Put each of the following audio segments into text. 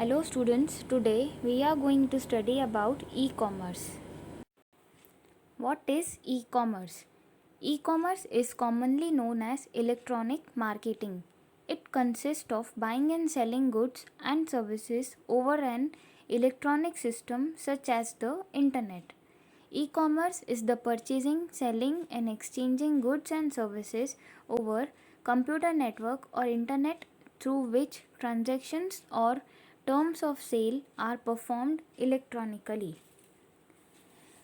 Hello students, today we are going to study about e-commerce. What is e-commerce? E-commerce is commonly known as electronic marketing. It consists of buying and selling goods and services over an electronic system such as the internet. E-commerce is the purchasing, selling and exchanging goods and services over computer network or internet through which transactions or terms of sale are performed electronically.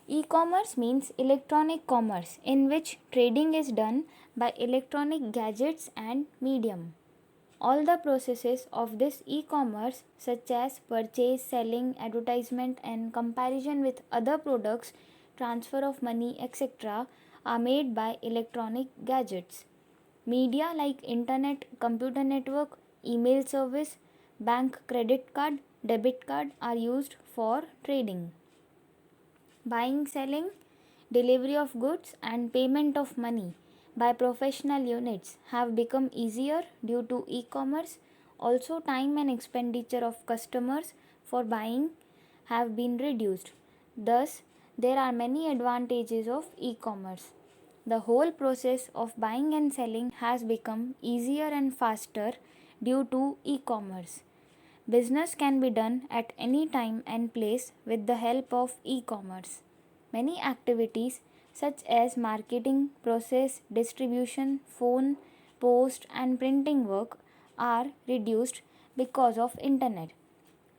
E-commerce means electronic commerce in which trading is done by electronic gadgets and medium. All the processes of this e-commerce such as purchase, selling, advertisement and comparison with other products, transfer of money, etc. are made by electronic gadgets. Media like internet, computer network, email service, bank credit card, debit card are used for trading. Buying, selling, delivery of goods and payment of money by professional units have become easier due to e-commerce. Also, time and expenditure of customers for buying have been reduced. Thus, there are many advantages of e-commerce. The whole process of buying and selling has become easier and faster due to e-commerce. Business can be done at any time and place with the help of e-commerce. Many activities such as marketing, process, distribution, phone, post and printing work are reduced because of internet.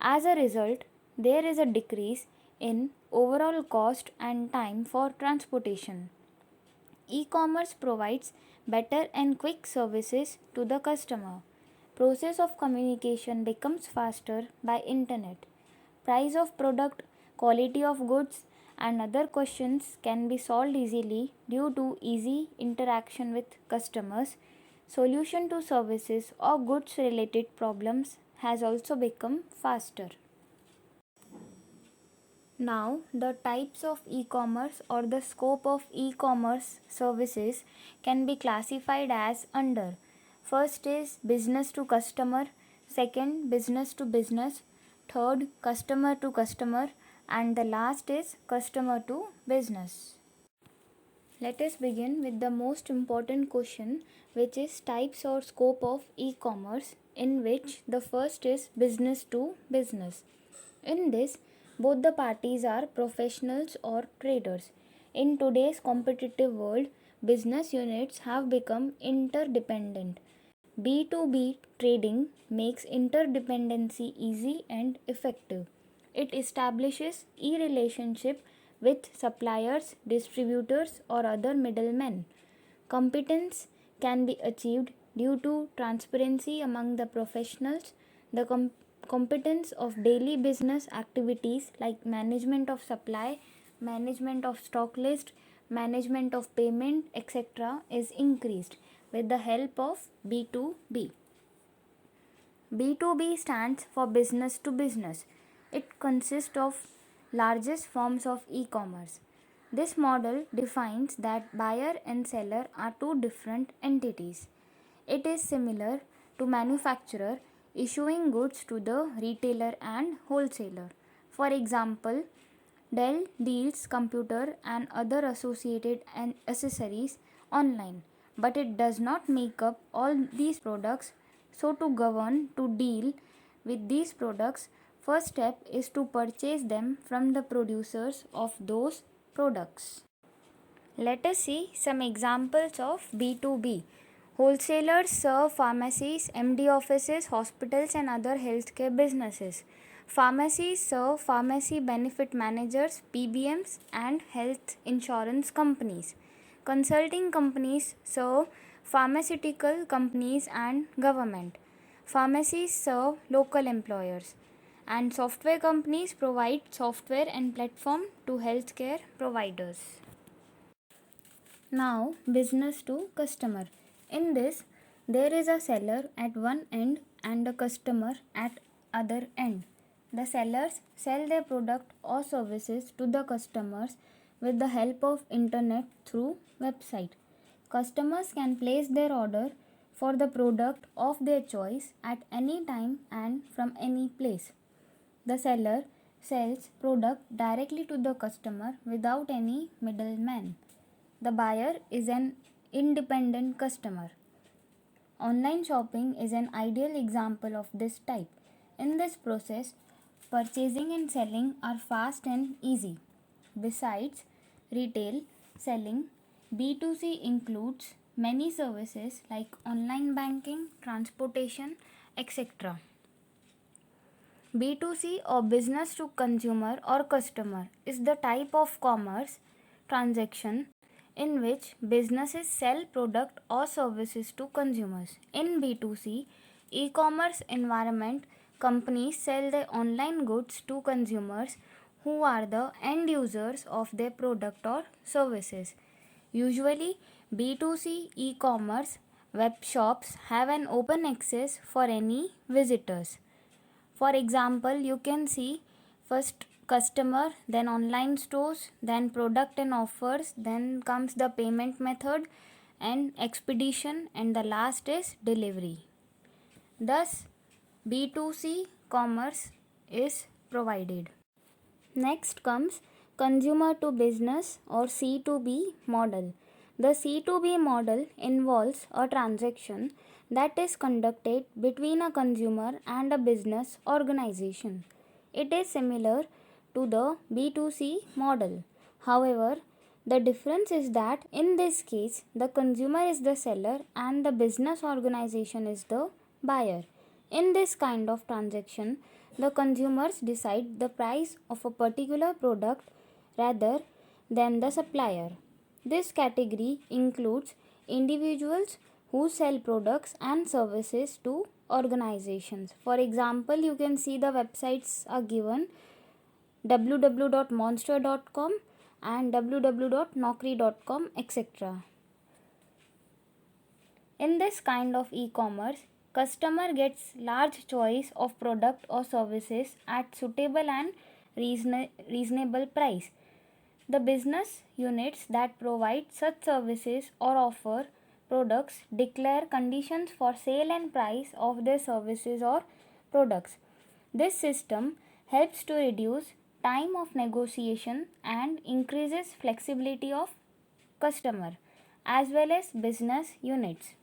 As a result, there is a decrease in overall cost and time for transportation. E-commerce provides better and quick services to the customer. Process of communication becomes faster by internet. Price of product, quality of goods and other questions can be solved easily due to easy interaction with customers. Solution to services or goods related problems has also become faster. Now, the types of e-commerce or the scope of e-commerce services can be classified as under. First is business to customer, second business to business, third customer to customer, and the last is customer to business. Let us begin with the most important question, which is types or scope of e-commerce, in which the first is business to business. In this, both the parties are professionals or traders. In today's competitive world, business units have become interdependent. B2B trading makes interdependency easy and effective. It establishes e-relationship with suppliers, distributors or other middlemen. Competence can be achieved due to transparency among the professionals, the competence of daily business activities like management of supply, management of stock list, management of payment, etc. is increased with the help of B2B. B2B stands for business to business. It consists of largest forms of e-commerce. This model defines that buyer and seller are two different entities. It is similar to manufacturer issuing goods to the retailer and wholesaler. For example, Dell deals computer and other associated and accessories online, but it does not make up all these products. So to govern to deal with these products, first step is to purchase them from the producers of those products. Let us see some examples of B2B. Wholesalers serve pharmacies, MD offices, hospitals, and other healthcare businesses. Pharmacies serve pharmacy benefit managers, PBMs, and health insurance companies. Consulting companies serve pharmaceutical companies and government. Pharmacies serve local employers. And software companies provide software and platform to healthcare providers. Now, business to customer. In this, there is a seller at one end and a customer at other end. The sellers sell their product or services to the customers with the help of internet through website. Customers can place their order for the product of their choice at any time and from any place. The seller sells product directly to the customer without any middleman. The buyer is an independent customer. Online shopping is an ideal example of this type. In this process, purchasing and selling are fast and easy. Besides retail selling, B2C includes many services like online banking, transportation, etc. B2C or business to consumer or customer is the type of commerce transaction in which businesses sell product or services to consumers. In B2C e-commerce environment, companies sell their online goods to consumers who are the end users of their product or services. Usually, B2C e-commerce web shops have an open access for any visitors. For example, you can see first customer, then online stores, then product and offers, then comes the payment method and expedition, and the last is delivery. Thus, B2C commerce is provided. Next comes consumer to business or C2B model. The C2B model involves a transaction that is conducted between a consumer and a business organization. It is similar to the B2C model. However, the difference is that in this case, the consumer is the seller and the business organization is the buyer. In this kind of transaction, the consumers decide the price of a particular product rather than the supplier. This category includes individuals who sell products and services to organizations. For example, you can see the websites are given www.monster.com and www.naukri.com, etc. In this kind of e-commerce, customer gets large choice of product or services at suitable and reasonable price. The business units that provide such services or offer products declare conditions for sale and price of their services or products. This system helps to reduce time of negotiation and increases flexibility of customer as well as business units.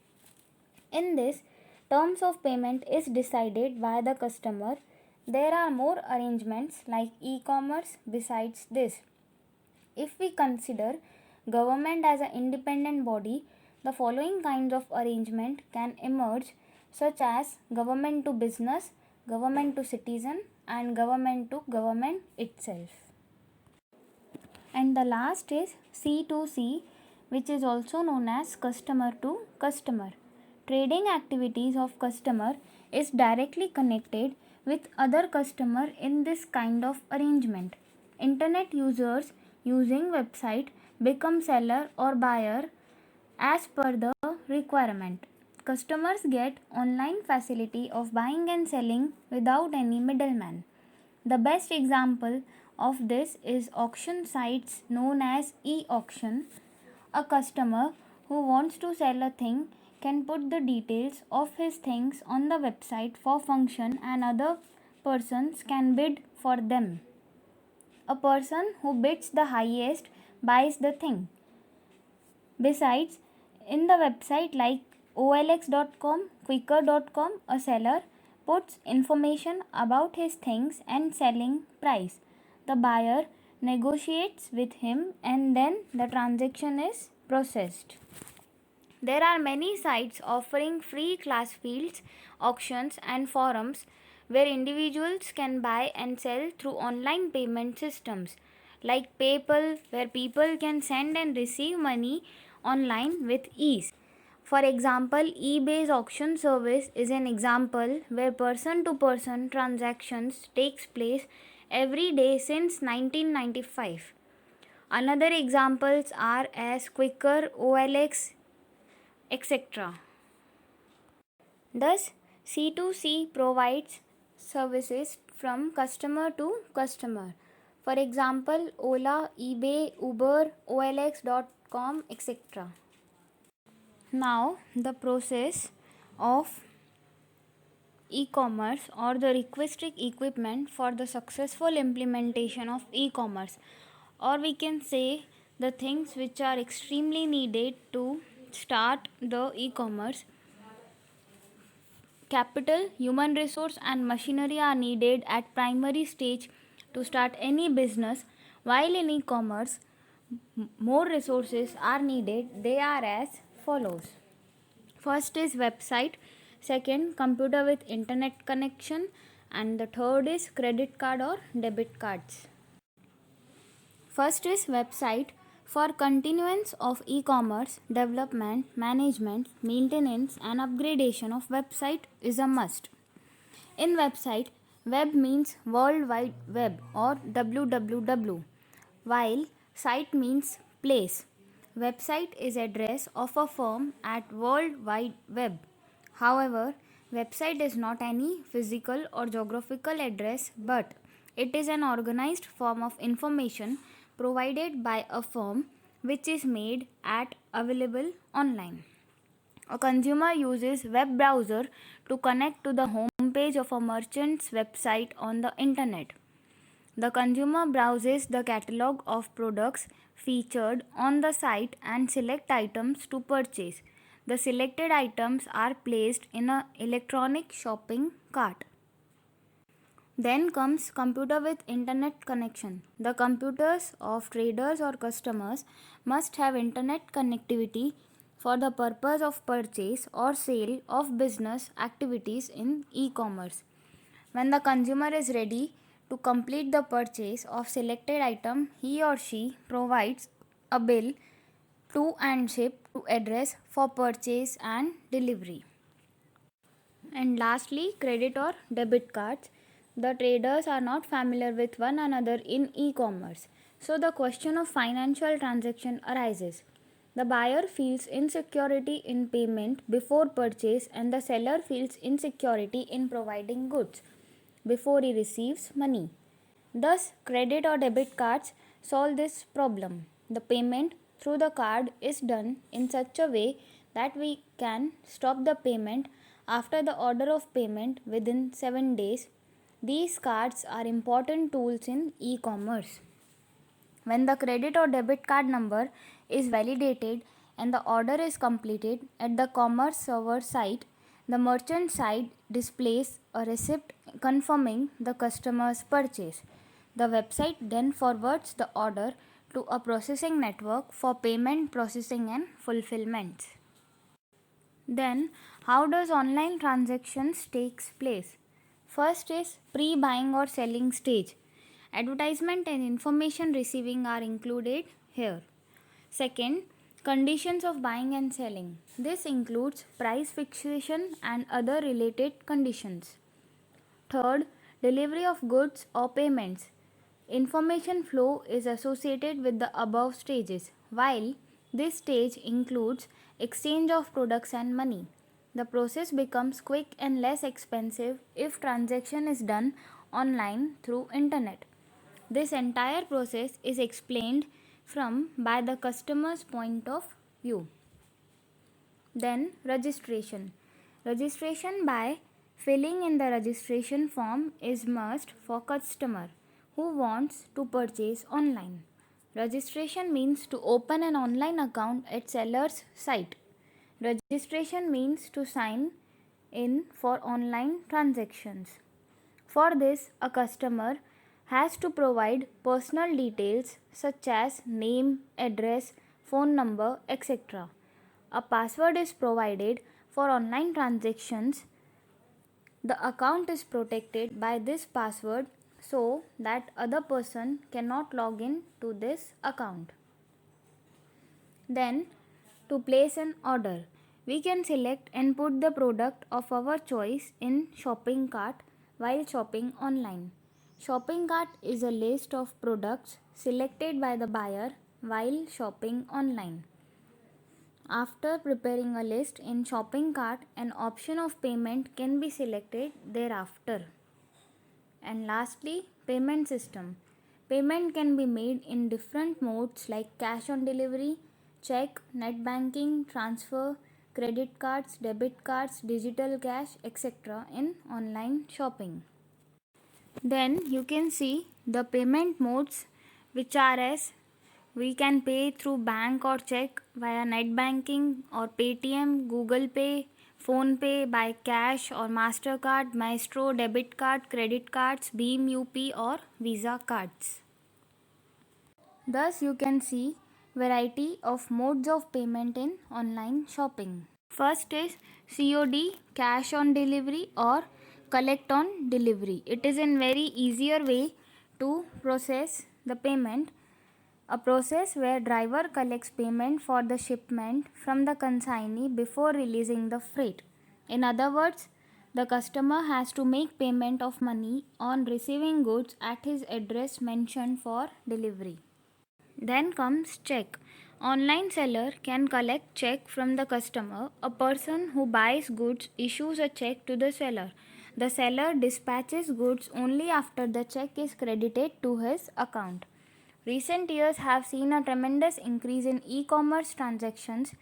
In this, terms of payment is decided by the customer. There are more arrangements like e-commerce besides this. If we consider government as an independent body, the following kinds of arrangement can emerge, such as government to business, government to citizen, and government to government itself. And the last is C2C, which is also known as customer to customer. Trading activities of customer is directly connected with other customer in this kind of arrangement. Internet users using website become seller or buyer as per the requirement. Customers get online facility of buying and selling without any middleman. The best example of this is auction sites known as e-auction. A customer who wants to sell a thing can put the details of his things on the website for function and other persons can bid for them. A person who bids the highest buys the thing. Besides, in the website like OLX.com, Quicker.com, a seller puts information about his things and selling price. The buyer negotiates with him and then the transaction is processed. There are many sites offering free class fields, auctions, and forums where individuals can buy and sell through online payment systems like PayPal, where people can send and receive money online with ease. For example, eBay's auction service is an example where person to person transactions takes place every day since 1995. Another examples are as Quicker, OLX, etc. Thus, C2C provides services from customer to customer. For example, Ola, eBay, Uber, OLX.com, etc. Now, the process of e-commerce or the requisite equipment for the successful implementation of e-commerce, or we can say the things which are extremely needed to start the e-commerce. Capital, human resource and machinery are needed at primary stage to start any business, while in e-commerce more resources are needed. They are as follows. First is website, second computer with internet connection, and the third is credit card or debit cards. First is website. For continuance of e-commerce, development, management, maintenance and upgradation of website is a must. In website, web means World Wide Web or www, while site means place. Website is address of a firm at World Wide Web. However, website is not any physical or geographical address, but it is an organized form of information provided by a firm which is made at available online. A consumer uses web browser to connect to the home page of a merchant's website on the internet. The consumer browses the catalog of products featured on the site and select items to purchase. The selected items are placed in an electronic shopping cart. Then comes computer with internet connection. The computers of traders or customers must have internet connectivity for the purpose of purchase or sale of business activities in e-commerce. When the consumer is ready to complete the purchase of selected item, he or she provides a bill to and ship to address for purchase and delivery. And lastly, credit or debit cards. The traders are not familiar with one another in e-commerce, so the question of financial transaction arises. The buyer feels insecurity in payment before purchase, and the seller feels insecurity in providing goods before he receives money. Thus, credit or debit cards solve this problem. The payment through the card is done in such a way that we can stop the payment after the order of payment within 7 days. These cards are important tools in e-commerce. When the credit or debit card number is validated and the order is completed at the commerce server site, the merchant side displays a receipt confirming the customer's purchase. The website then forwards the order to a processing network for payment processing and fulfillment. Then, how does online transactions takes place? First is pre-buying or selling stage. Advertisement and information receiving are included here. Second, conditions of buying and selling. This includes price fixation and other related conditions. Third, delivery of goods or payments. Information flow is associated with the above stages, while this stage includes exchange of products and money. The process becomes quick and less expensive if transaction is done online through internet. This entire process is explained from by the customer's point of view. Then registration. Registration by filling in the registration form is must for customer who wants to purchase online. Registration means to open an online account at seller's site. Registration means to sign in for online transactions. For this, a customer has to provide personal details such as name, address, phone number, etc. A password is provided for online transactions. The account is protected by this password so that other person cannot log in to this account. Then, to place an order, we can select and put the product of our choice in shopping cart while shopping online. Shopping cart is a list of products selected by the buyer while shopping online. After preparing a list in shopping cart, an option of payment can be selected thereafter. And lastly, payment system. Payment can be made in different modes like cash on delivery, check, net banking, transfer, credit cards, debit cards, digital cash, etc. in online shopping. Then you can see the payment modes, which are as we can pay through bank or check, via net banking or Paytm, Google Pay, Phone Pay, by cash or Mastercard, Maestro, debit card, credit cards, Beam UP or Visa cards. Thus you can see variety of modes of payment in online shopping. First is COD, cash on delivery, or collect on delivery. It is a very easier way to process the payment, a process where driver collects payment for the shipment from the consignee before releasing the freight. In other words, the customer has to make payment of money on receiving goods at his address mentioned for delivery. Then comes check. Online seller can collect check from the customer. A person who buys goods issues a check to the seller. The seller dispatches goods only after the check is credited to his account. Recent years have seen a tremendous increase in e-commerce transactions.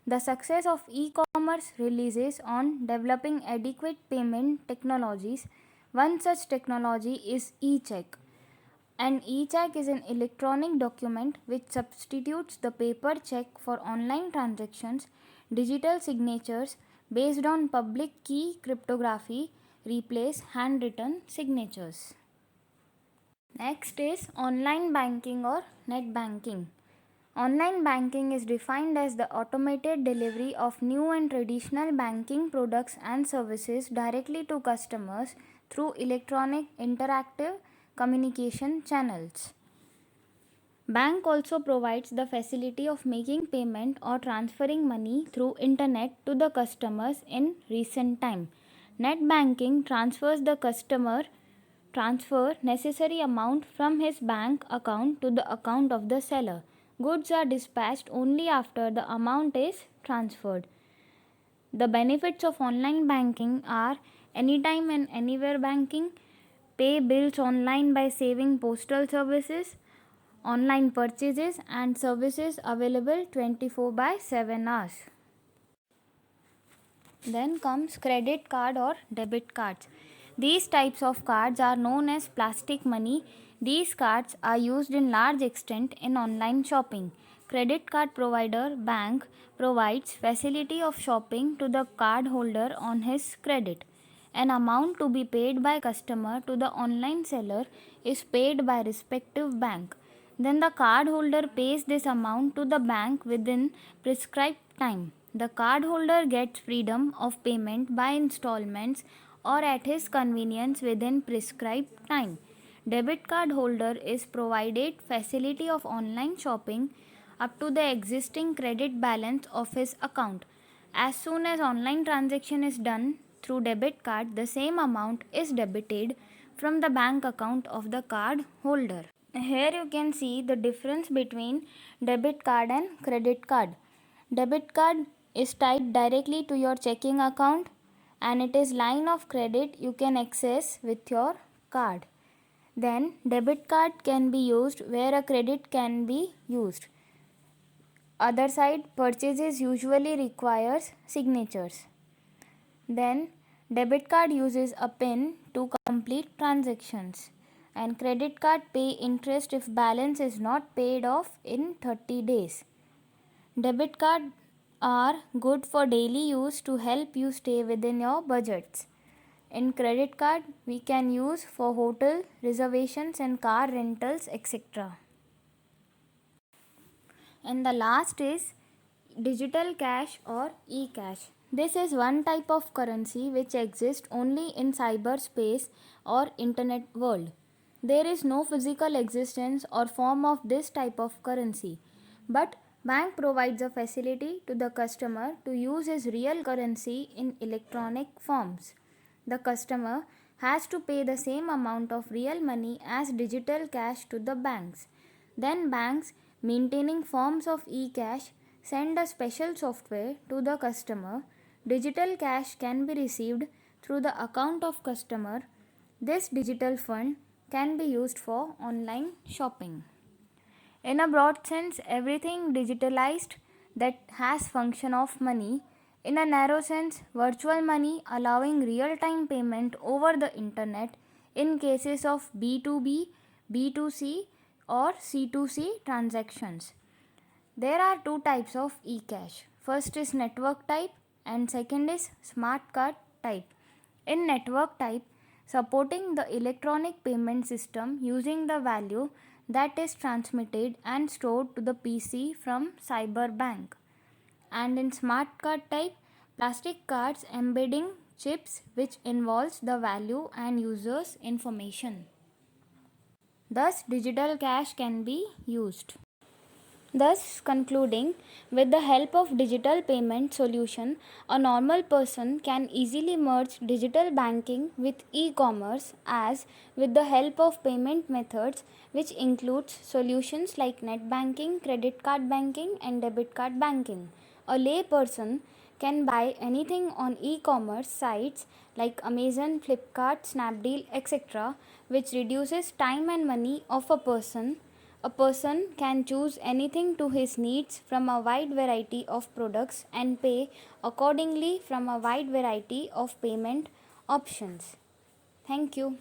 The success of e-commerce relies on developing adequate payment technologies. One such technology is e-check. An e-check is an electronic document which substitutes the paper check for online transactions. Digital signatures based on public key cryptography replace handwritten signatures. Next is online banking or net banking. Online banking is defined as the automated delivery of new and traditional banking products and services directly to customers through electronic interactive communication channels. Bank also provides the facility of making payment or transferring money through internet to the customers in recent time. Net banking transfers the customer transfer necessary amount from his bank account to the account of the seller. Goods are dispatched only after the amount is transferred. The benefits of online banking are anytime and anywhere banking, pay bills online by saving postal services, online purchases and services available 24 by 7 hours. Then comes credit card or debit cards. These types of cards are known as plastic money. These cards are used in large extent in online shopping. Credit card provider bank provides facility of shopping to the card holder on his credit. An amount to be paid by customer to the online seller is paid by respective bank. Then the card holder pays this amount to the bank within prescribed time. The card holder gets freedom of payment by installments or at his convenience within prescribed time. Debit card holder is provided facility of online shopping up to the existing credit balance of his account. As soon as online transaction is done through debit card, the same amount is debited from the bank account of the card holder. Here you can see the difference between debit card and credit card. Debit card is tied directly to your checking account and it is line of credit you can access with your card. Then debit card can be used where a credit can be used. Other side, purchases usually requires signatures. Then debit card uses a PIN to complete transactions and credit card pay interest if balance is not paid off in 30 days. Debit card are good for daily use to help you stay within your budgets. In credit card we can use for hotel reservations and car rentals, etc. And the last is digital cash or e-cash. This is one type of currency which exists only in cyberspace or internet world. There is no physical existence or form of this type of currency, but bank provides a facility to the customer to use his real currency in electronic forms. The customer has to pay the same amount of real money as digital cash to the banks. Then banks maintaining forms of e-cash send a special software to the customer. Digital cash can be received through the account of customer. This digital fund can be used for online shopping. In a broad sense, everything digitalized that has function of money In a narrow sense, virtual money allowing real-time payment over the internet in cases of B2B, B2C or C2C transactions. There are two types of eCash. First is network type and second is smart card type. In network type, supporting the electronic payment system using the value that is transmitted and stored to the PC from cyberbank. And in smart card type, plastic cards embedding chips which involves the value and users information. Thus digital cash can be used. Thus, concluding, with the help of digital payment solution, a normal person can easily merge digital banking with e-commerce as with the help of payment methods which includes solutions like net banking, credit card banking and debit card banking. A lay person can buy anything on e-commerce sites like Amazon, Flipkart, Snapdeal, etc., which reduces time and money of a person. A person can choose anything to his needs from a wide variety of products and pay accordingly from a wide variety of payment options. Thank you.